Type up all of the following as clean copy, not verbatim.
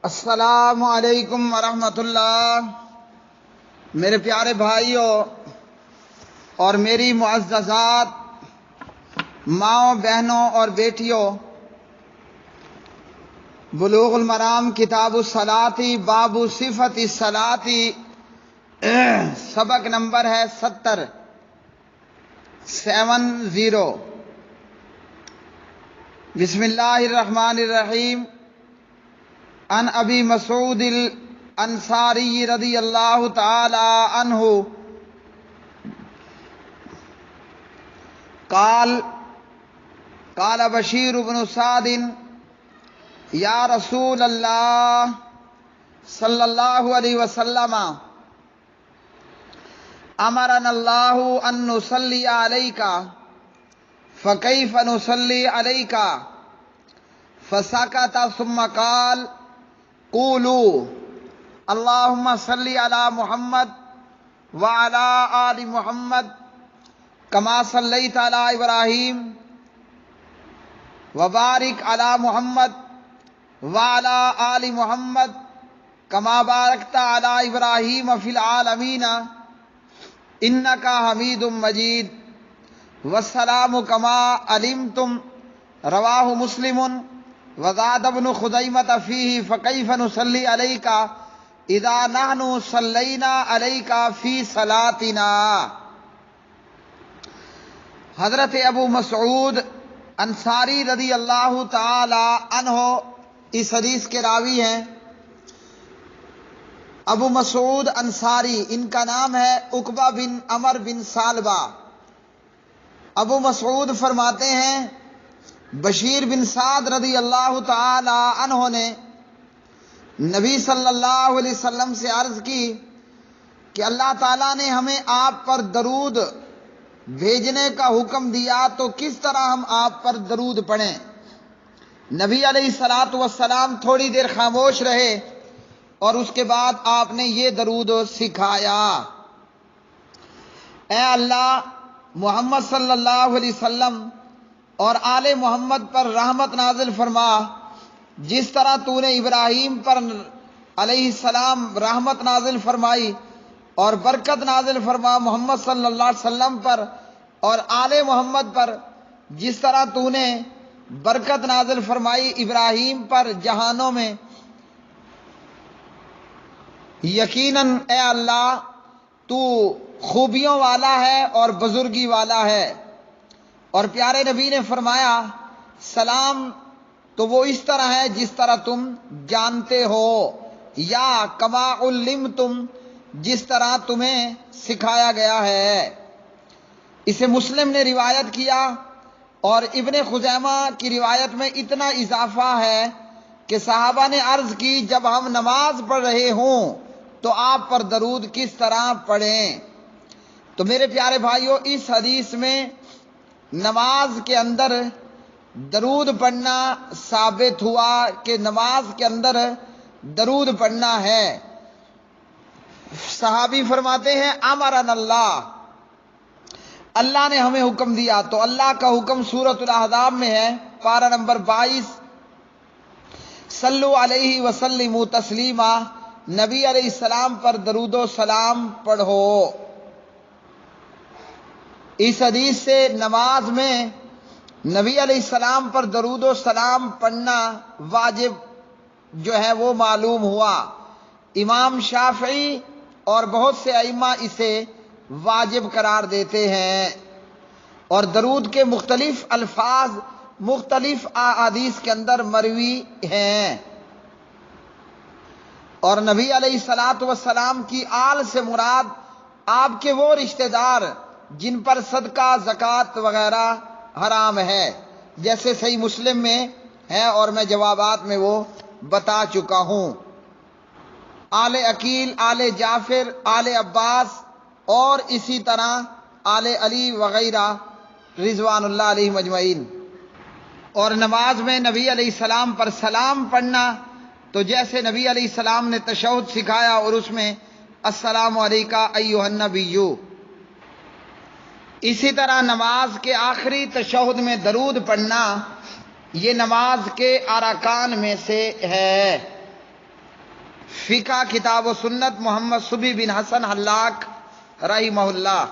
السلام علیکم ورحمۃ اللہ۔ میرے پیارے بھائیوں اور میری معززات ماؤں، بہنوں اور بیٹیوں، بلوغ المرام کتاب الصلاۃ باب صفت الصلاۃ سبق نمبر ہے 70۔ بسم اللہ الرحمن الرحیم۔ عن ابی مسعود الانصاری رضی اللہ تعالی عنہ قال قال بشیر بن سعد یا رسول اللہ صلی اللہ علیہ وسلم امرنا اللہ ان نصلی علیک فکیف نصلی علیک فسکت ثم قال قولوا اللہم صلی علی محمد وعلی آل محمد کما صلیت علی ابراہیم وبارک علی محمد وعلی آل محمد کما بارکت علی ابراہیم فی العالمین انک حمید مجید والسلام کما علمتم رواہ مسلم وزاد ابن خزیمۃ فیہ فکیف نصلی علیک اذا نحن صلینا علیک فی صلاتنا۔ حضرت ابو مسعود انصاری رضی اللہ تعالی عنہ اس حدیث کے راوی ہیں۔ ابو مسعود انصاری، ان کا نام ہے عقبہ بن عمر بن ثعلبہ۔ ابو مسعود فرماتے ہیں بشیر بن سعد رضی اللہ تعالی عنہ نے نبی صلی اللہ علیہ وسلم سے عرض کی کہ اللہ تعالیٰ نے ہمیں آپ پر درود بھیجنے کا حکم دیا تو کس طرح ہم آپ پر درود پڑھیں؟ نبی علیہ الصلاۃ والسلام تھوڑی دیر خاموش رہے اور اس کے بعد آپ نے یہ درود سکھایا: اے اللہ، محمد صلی اللہ علیہ وسلم اور آل محمد پر رحمت نازل فرما، جس طرح تو نے ابراہیم پر علیہ السلام رحمت نازل فرمائی اور برکت نازل فرما محمد صلی اللہ علیہ وسلم پر اور آل محمد پر، جس طرح تو نے برکت نازل فرمائی ابراہیم پر جہانوں میں۔ یقیناً اے اللہ، تو خوبیوں والا ہے اور بزرگی والا ہے۔ اور پیارے نبی نے فرمایا سلام تو وہ اس طرح ہے جس طرح تم جانتے ہو، یا کما علمتم، جس طرح تمہیں سکھایا گیا ہے۔ اسے مسلم نے روایت کیا، اور ابن خزیمہ کی روایت میں اتنا اضافہ ہے کہ صحابہ نے عرض کی جب ہم نماز پڑھ رہے ہوں تو آپ پر درود کس طرح پڑھیں؟ تو میرے پیارے بھائیوں، اس حدیث میں نماز کے اندر درود پڑھنا ثابت ہوا کہ نماز کے اندر درود پڑھنا ہے۔ صحابی فرماتے ہیں امرنا اللہ، اللہ نے ہمیں حکم دیا۔ تو اللہ کا حکم سورۃ الاحزاب میں ہے، پارہ نمبر 22، صلو علیہ وسلموا تسلیما، نبی علیہ السلام پر درود و سلام پڑھو۔ اس حدیث سے نماز میں نبی علیہ السلام پر درود و سلام پڑھنا واجب جو ہے وہ معلوم ہوا۔ امام شافعی اور بہت سے ائمہ اسے واجب قرار دیتے ہیں، اور درود کے مختلف الفاظ مختلف احادیث کے اندر مروی ہیں، اور نبی علیہ الصلاۃ والسلام کی آل سے مراد آپ کے وہ رشتہ دار جن پر صدقہ، زکوٰۃ وغیرہ حرام ہے، جیسے صحیح مسلم میں ہے اور میں جوابات میں وہ بتا چکا ہوں۔ آل عقیل، آل جعفر، آل عباس اور اسی طرح آل علی وغیرہ رضوان اللہ علیہم اجمعین۔ اور نماز میں نبی علیہ السلام پر سلام پڑھنا تو جیسے نبی علیہ السلام نے تشہد سکھایا اور اس میں السلام علیکہ ایھا النبی، اسی طرح نماز کے آخری تشہد میں درود پڑھنا یہ نماز کے ارکان میں سے ہے۔ فقہ کتاب و سنت محمد صبحی بن حسن حلاق رحمہ اللہ۔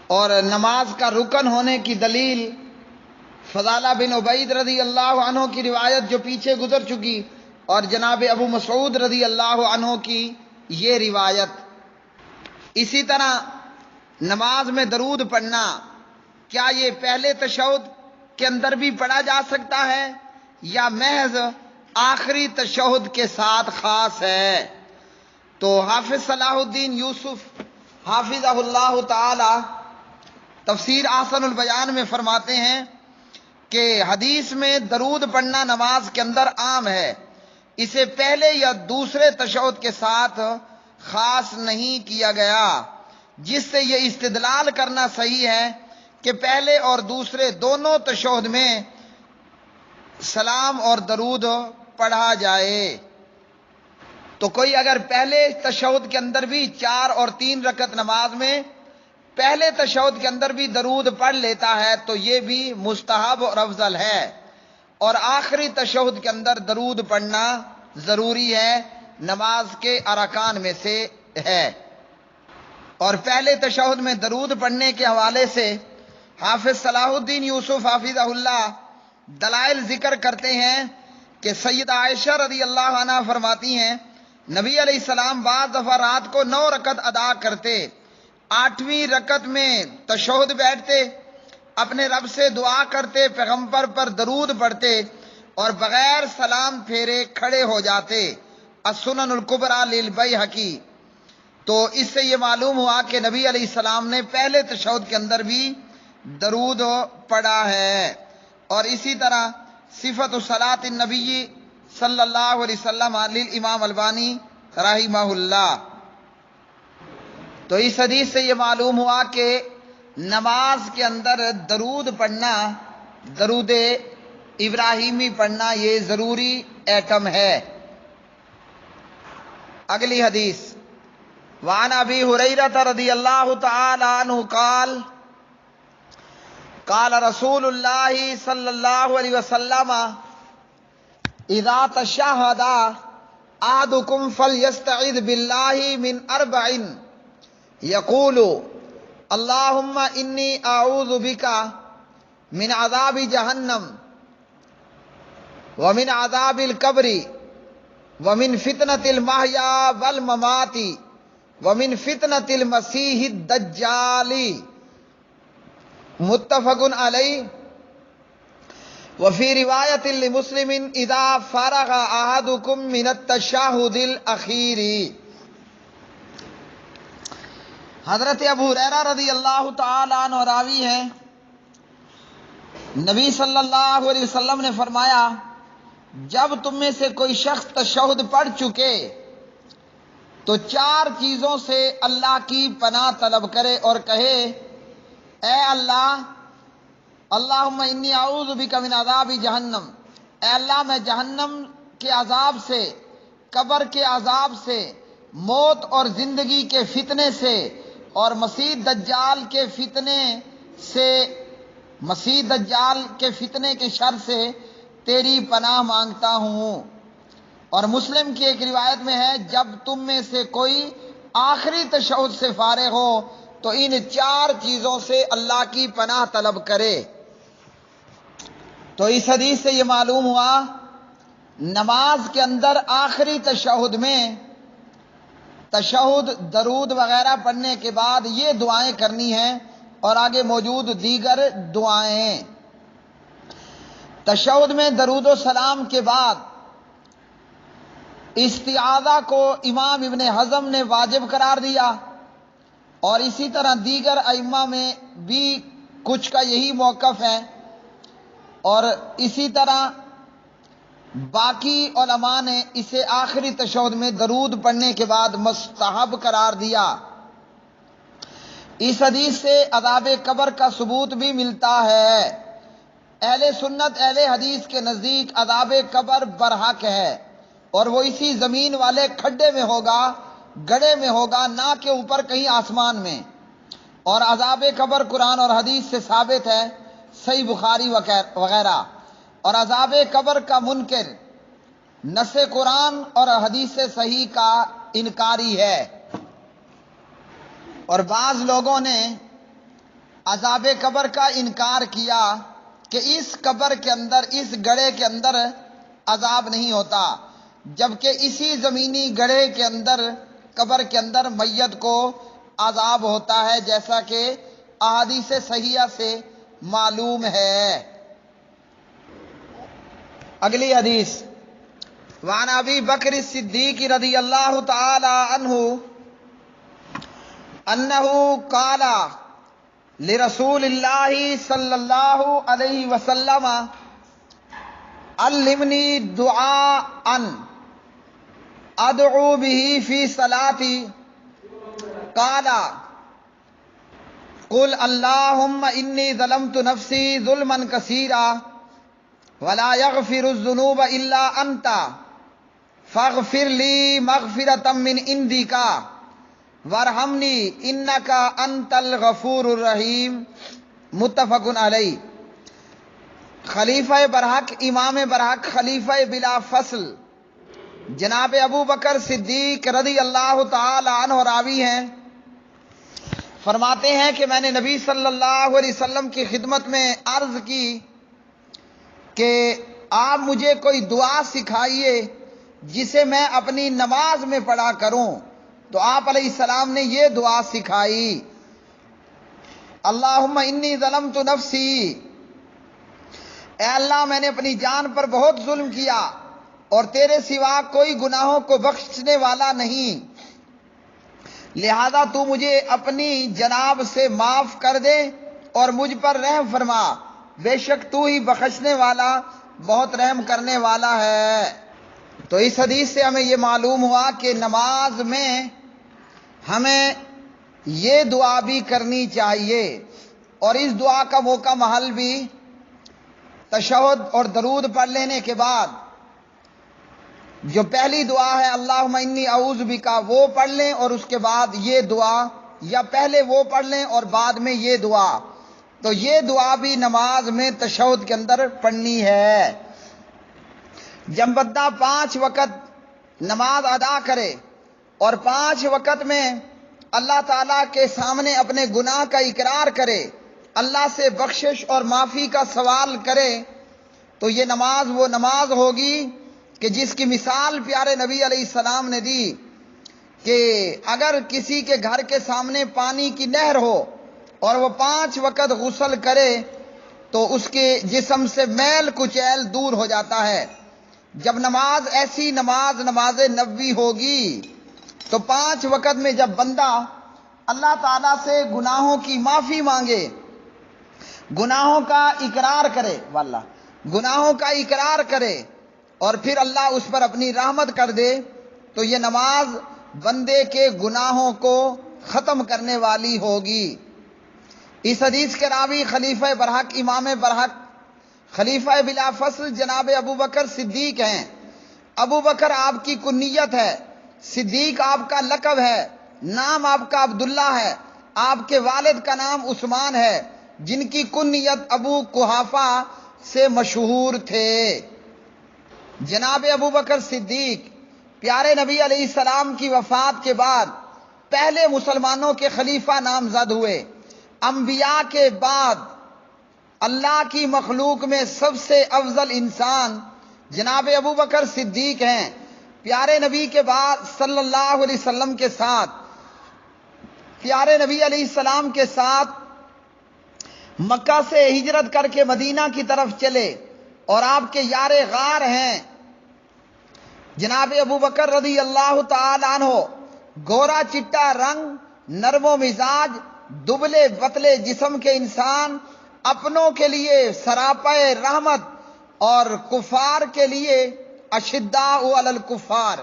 اور نماز کا رکن ہونے کی دلیل فضالہ بن عبید رضی اللہ عنہ کی روایت جو پیچھے گزر چکی، اور جناب ابو مسعود رضی اللہ عنہ کی یہ روایت۔ اسی طرح نماز میں درود پڑھنا، کیا یہ پہلے تشہد کے اندر بھی پڑھا جا سکتا ہے یا محض آخری تشہد کے ساتھ خاص ہے؟ تو حافظ صلاح الدین یوسف حافظہ اللہ تعالی تفسیر احسن البیان میں فرماتے ہیں کہ حدیث میں درود پڑھنا نماز کے اندر عام ہے، اسے پہلے یا دوسرے تشہد کے ساتھ خاص نہیں کیا گیا، جس سے یہ استدلال کرنا صحیح ہے کہ پہلے اور دوسرے دونوں تشہد میں سلام اور درود پڑھا جائے۔ تو کوئی اگر پہلے تشہد کے اندر بھی 4 اور 3 رکعت نماز میں پہلے تشہد کے اندر بھی درود پڑھ لیتا ہے تو یہ بھی مستحب اور افضل ہے، اور آخری تشہد کے اندر درود پڑھنا ضروری ہے، نماز کے ارکان میں سے ہے۔ اور پہلے تشہد میں درود پڑھنے کے حوالے سے حافظ صلاح الدین یوسف حافظہ اللہ دلائل ذکر کرتے ہیں کہ سیدہ عائشہ رضی اللہ عنہ فرماتی ہیں نبی علیہ السلام بعض دفعہ رات کو 9 رکعت ادا کرتے، 8ویں رکعت میں تشہد بیٹھتے، اپنے رب سے دعا کرتے، پیغمبر پر درود پڑھتے اور بغیر سلام پھیرے کھڑے ہو جاتے۔ السنن الکبریٰ للبیہقی۔ تو اس سے یہ معلوم ہوا کہ نبی علیہ السلام نے پہلے تشہد کے اندر بھی درود پڑھا ہے۔ اور اسی طرح صفت صلاۃ النبی صلی اللہ علیہ وسلم للامام البانی رحمہ اللہ۔ تو اس حدیث سے یہ معلوم ہوا کہ نماز کے اندر درود پڑھنا، درود ابراہیمی پڑھنا یہ ضروری ایٹم ہے۔ اگلی حدیث وعن ابی ہریرہ رضی اللہ تعالی عنہ قال قال رسول اللہ صلی اللہ علیہ وسلم اذا تشہد احدکم فلیستعذ باللہ من 4 یقول اللہم انی اعوذ بک من عذاب جہنم ومن عذاب القبر ومن فتنة المحیا والممات ومن فتنة المسیح الدجال، متفق علیہ۔ وفی روایت لمسلم اذا فرغ احدکم من التشہد الاخیر۔ حضرت ابو ہریرہ رضی اللہ تعالی عنہ راوی ہیں، نبی صلی اللہ علیہ وسلم نے فرمایا جب تم میں سے کوئی شخص تشہد پڑھ چکے تو 4 چیزوں سے اللہ کی پناہ طلب کرے اور کہے اے اللہ، اللہم انی اعوذ بک من عذاب جہنم، اے اللہ میں جہنم کے عذاب سے، قبر کے عذاب سے، موت اور زندگی کے فتنے سے اور مسیح دجال کے فتنے سے، مسیح دجال کے فتنے کے شر سے تیری پناہ مانگتا ہوں۔ اور مسلم کی ایک روایت میں ہے جب تم میں سے کوئی آخری تشہد سے فارغ ہو تو ان 4 چیزوں سے اللہ کی پناہ طلب کرے۔ تو اس حدیث سے یہ معلوم ہوا نماز کے اندر آخری تشہد میں تشہد، درود وغیرہ پڑھنے کے بعد یہ دعائیں کرنی ہیں اور آگے موجود دیگر دعائیں۔ تشہد میں درود و سلام کے بعد استعاذہ کو امام ابن حزم نے واجب قرار دیا، اور اسی طرح دیگر ائمہ میں بھی کچھ کا یہی موقف ہے، اور اسی طرح باقی علماء نے اسے آخری تشہد میں درود پڑھنے کے بعد مستحب قرار دیا۔ اس حدیث سے عذاب قبر کا ثبوت بھی ملتا ہے۔ اہل سنت اہل حدیث کے نزدیک عذاب قبر برحق ہے، اور وہ اسی زمین والے کھڈے میں ہوگا، گڑھے میں ہوگا، نہ کہ اوپر کہیں آسمان میں۔ اور عذاب قبر قرآن اور حدیث سے ثابت ہے، صحیح بخاری وغیرہ۔ اور عذاب قبر کا منکر نص قرآن اور حدیث صحیح کا انکاری ہے، اور بعض لوگوں نے عذاب قبر کا انکار کیا کہ اس قبر کے اندر، اس گڑھے کے اندر عذاب نہیں ہوتا، جبکہ اسی زمینی گڑھے کے اندر، قبر کے اندر میت کو عذاب ہوتا ہے، جیسا کہ احادیث صحیحہ سے معلوم ہے۔ اگلی حدیث، وعن ابی بکر الصدیق رضی اللہ تعالی عنہ انہ قال لرسول اللہ صلی اللہ علیہ وسلم علمنی دعاء ادعو به فی صلاتی قال قل اللہم انی ظلمت نفسی ظلما کثیرا ولا یغفر الذنوب الا انت فاغفر لی مغفرۃ من عندک وارحمنی انک انت الغفور الرحیم، متفق علیہ۔ خلیفہ برحق، امام برحق، خلیفہ بلا فصل جناب ابو بکر صدیق رضی اللہ تعالی عنہ راوی ہیں، فرماتے ہیں کہ میں نے نبی صلی اللہ علیہ وسلم کی خدمت میں عرض کی کہ آپ مجھے کوئی دعا سکھائیے جسے میں اپنی نماز میں پڑھا کروں، تو آپ علیہ السلام نے یہ دعا سکھائی، اللہم انی ظلمت نفسی، اے اللہ میں نے اپنی جان پر بہت ظلم کیا اور تیرے سوا کوئی گناہوں کو بخشنے والا نہیں، لہذا تو مجھے اپنی جناب سے معاف کر دے اور مجھ پر رحم فرما، بے شک تو ہی بخشنے والا، بہت رحم کرنے والا ہے۔ تو اس حدیث سے ہمیں یہ معلوم ہوا کہ نماز میں ہمیں یہ دعا بھی کرنی چاہیے، اور اس دعا کا موقع محل بھی تشہد اور درود پڑھ لینے کے بعد جو پہلی دعا ہے اللہم انی اعوذ بک، وہ پڑھ لیں، اور اس کے بعد یہ دعا، یا پہلے وہ پڑھ لیں اور بعد میں یہ دعا، تو یہ دعا بھی نماز میں تشہد کے اندر پڑھنی ہے۔ جب بندہ 5 وقت نماز ادا کرے اور 5 وقت میں اللہ تعالیٰ کے سامنے اپنے گناہ کا اقرار کرے، اللہ سے بخشش اور معافی کا سوال کرے، تو یہ نماز وہ نماز ہوگی کہ جس کی مثال پیارے نبی علیہ السلام نے دی کہ اگر کسی کے گھر کے سامنے پانی کی نہر ہو اور وہ 5 وقت غسل کرے تو اس کے جسم سے میل کچیل دور ہو جاتا ہے۔ جب نماز ایسی نماز نبوی ہوگی تو 5 وقت میں جب بندہ اللہ تعالیٰ سے گناہوں کی معافی مانگے، گناہوں کا اقرار کرے، واللہ گناہوں کا اقرار کرے، اور پھر اللہ اس پر اپنی رحمت کر دے، تو یہ نماز بندے کے گناہوں کو ختم کرنے والی ہوگی۔ اس حدیث کے راوی خلیفہ برحق، امام برحق، خلیفہ بلا فصل جناب ابو بکر صدیق ہیں۔ ابو بکر آپ کی کنیت ہے، صدیق آپ کا لقب ہے، نام آپ کا عبداللہ ہے، آپ کے والد کا نام عثمان ہے، جن کی کنیت ابو قحافہ سے مشہور تھے۔ جناب ابو بکر صدیق پیارے نبی علیہ السلام کی وفات کے بعد پہلے مسلمانوں کے خلیفہ نامزد ہوئے۔ انبیاء کے بعد اللہ کی مخلوق میں سب سے افضل انسان جناب ابو بکر صدیق ہیں۔ پیارے نبی کے بعد صلی اللہ علیہ وسلم کے ساتھ، پیارے نبی علیہ السلام کے ساتھ مکہ سے ہجرت کر کے مدینہ کی طرف چلے، اور آپ کے یار غار ہیں جناب ابو بکر رضی اللہ تعالی عنہ، گورا چٹا رنگ، نرم و مزاج، دبلے پتلے جسم کے انسان، اپنوں کے لیے سراپے رحمت اور کفار کے لیے اشداء علی الکفار۔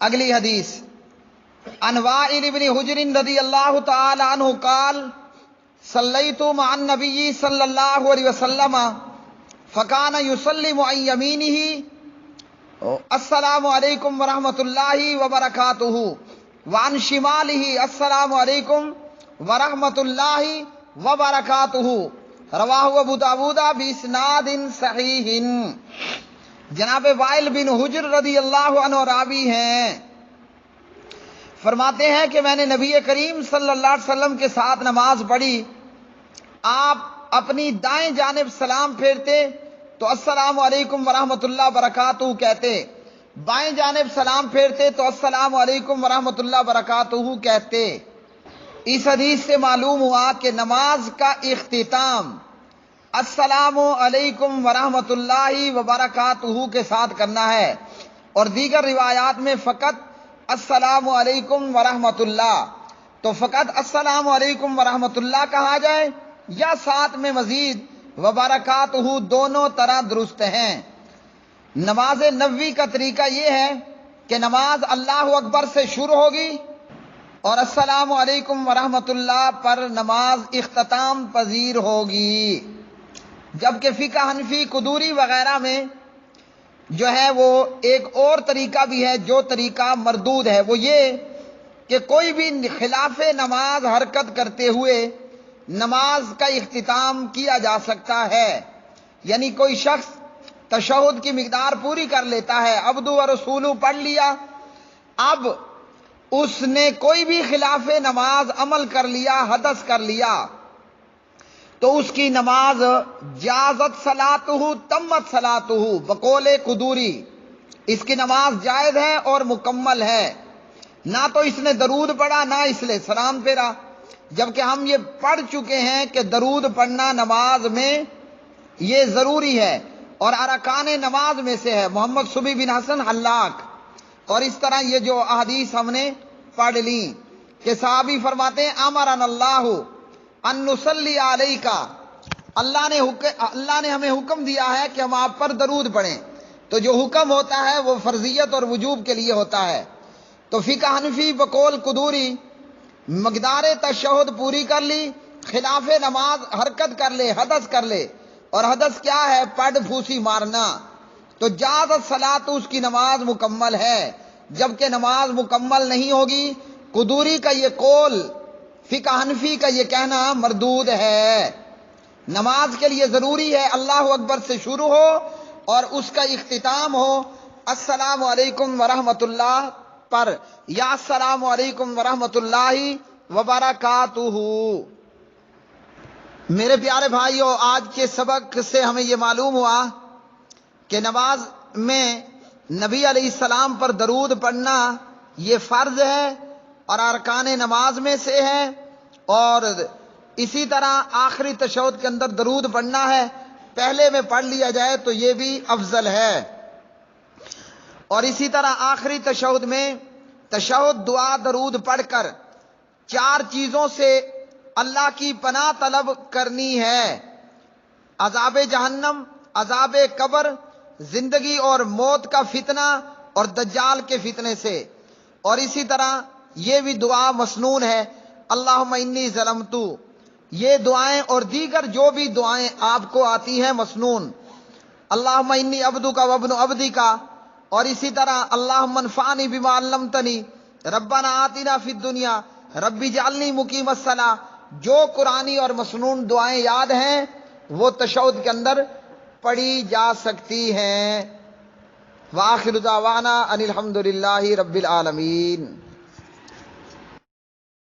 اگلی حدیث، عن وائل بن حجر رضی اللہ تعالی عنہ قال صلیت مع النبی صلی اللہ علیہ وسلم فکان یسلم عن یمینہ السلام علیکم ورحمۃ اللہ وبرکاتہ وعن شمالہ السلام علیکم ورحمۃ اللہ وبرکاتہ، رواہ ابو داود باسناد صحیح۔ جناب وائل بن حجر رضی اللہ عنہ راوی ہیں، فرماتے ہیں کہ میں نے نبی کریم صلی اللہ علیہ وسلم کے ساتھ نماز پڑھی، آپ اپنی دائیں جانب سلام پھیرتے تو السلام علیکم ورحمۃ اللہ وبرکاتہ کہتے، بائیں جانب سلام پھیرتے تو السلام علیکم ورحمۃ اللہ وبرکاتہ کہتے۔ اس حدیث سے معلوم ہوا کہ نماز کا اختتام السلام علیکم ورحمۃ اللہ وبرکاتہ کے ساتھ کرنا ہے، اور دیگر روایات میں فقط السلام علیکم ورحمۃ اللہ، تو فقط السلام علیکم ورحمۃ اللہ کہا جائے یا ساتھ میں مزید وبرکاتہ، دونوں طرح درست ہیں۔ نماز نبوی کا طریقہ یہ ہے کہ نماز اللہ اکبر سے شروع ہوگی اور السلام علیکم ورحمۃ اللہ پر نماز اختتام پذیر ہوگی، جبکہ فقہ حنفی قدوری وغیرہ میں جو ہے وہ ایک اور طریقہ بھی ہے جو طریقہ مردود ہے، وہ یہ کہ کوئی بھی خلاف نماز حرکت کرتے ہوئے نماز کا اختتام کیا جا سکتا ہے۔ یعنی کوئی شخص تشہد کی مقدار پوری کر لیتا ہے، عبدو و رسولو پڑھ لیا، اب اس نے کوئی بھی خلاف نماز عمل کر لیا، حدث کر لیا، تو اس کی نماز جازت صلاتہ تمت صلاتہ بقول قدوری، اس کی نماز جائز ہے اور مکمل ہے، نہ تو اس نے درود پڑھا نہ اس نے سلام پھیرا، جبکہ ہم یہ پڑھ چکے ہیں کہ درود پڑھنا نماز میں یہ ضروری ہے اور ارکان نماز میں سے ہے، محمد صبی بن حسن حلاق۔ اور اس طرح یہ جو احادیث ہم نے پڑھ لی کہ صحابی فرماتے ہیں امرنا اللہ ان نصلی علیک، اللہ نے ہمیں حکم دیا ہے کہ ہم آپ پر درود پڑھیں، تو جو حکم ہوتا ہے وہ فرضیت اور وجوب کے لیے ہوتا ہے۔ تو فقہ حنفی بقول قدوری مقدار تشہد پوری کر لی، خلاف نماز حرکت کر لے، حدث کر لے، اور حدث کیا ہے؟ پڑ پھوسی مارنا، تو جازت صلاۃ، اس کی نماز مکمل ہے، جبکہ نماز مکمل نہیں ہوگی۔ قدوری کا یہ قول، فقہ حنفی کا یہ کہنا مردود ہے۔ نماز کے لیے ضروری ہے اللہ اکبر سے شروع ہو اور اس کا اختتام ہو السلام علیکم ورحمۃ اللہ پر یا السلام علیکم ورحمۃ اللہ وبرکاتہ۔ میرے پیارے بھائیوں، آج کے سبق سے ہمیں یہ معلوم ہوا کہ نماز میں نبی علیہ السلام پر درود پڑھنا یہ فرض ہے اور ارکان نماز میں سے ہے، اور اسی طرح آخری تشہد کے اندر درود پڑھنا ہے، پہلے میں پڑھ لیا جائے تو یہ بھی افضل ہے۔ اور اسی طرح آخری تشہد میں تشہد، دعا، درود پڑھ کر 4 چیزوں سے اللہ کی پناہ طلب کرنی ہے: عذاب جہنم، عذاب قبر، زندگی اور موت کا فتنہ اور دجال کے فتنے سے۔ اور اسی طرح یہ بھی دعا مسنون ہے، اللہم انی ظلمت، یہ دعائیں اور دیگر جو بھی دعائیں آپ کو آتی ہیں مسنون، اللہم انی عبدک و ابن عبدک، اور اسی طرح اللہم انفعنی بما علمتنی، ربنا آتنا فی الدنیا، رب اجعلنی مقیم الصلاۃ، جو قرآنی اور مسنون دعائیں یاد ہیں وہ تشہد کے اندر پڑھی جا سکتی ہیں۔ وآخر دعوانا ان الحمد للہ رب العالمین۔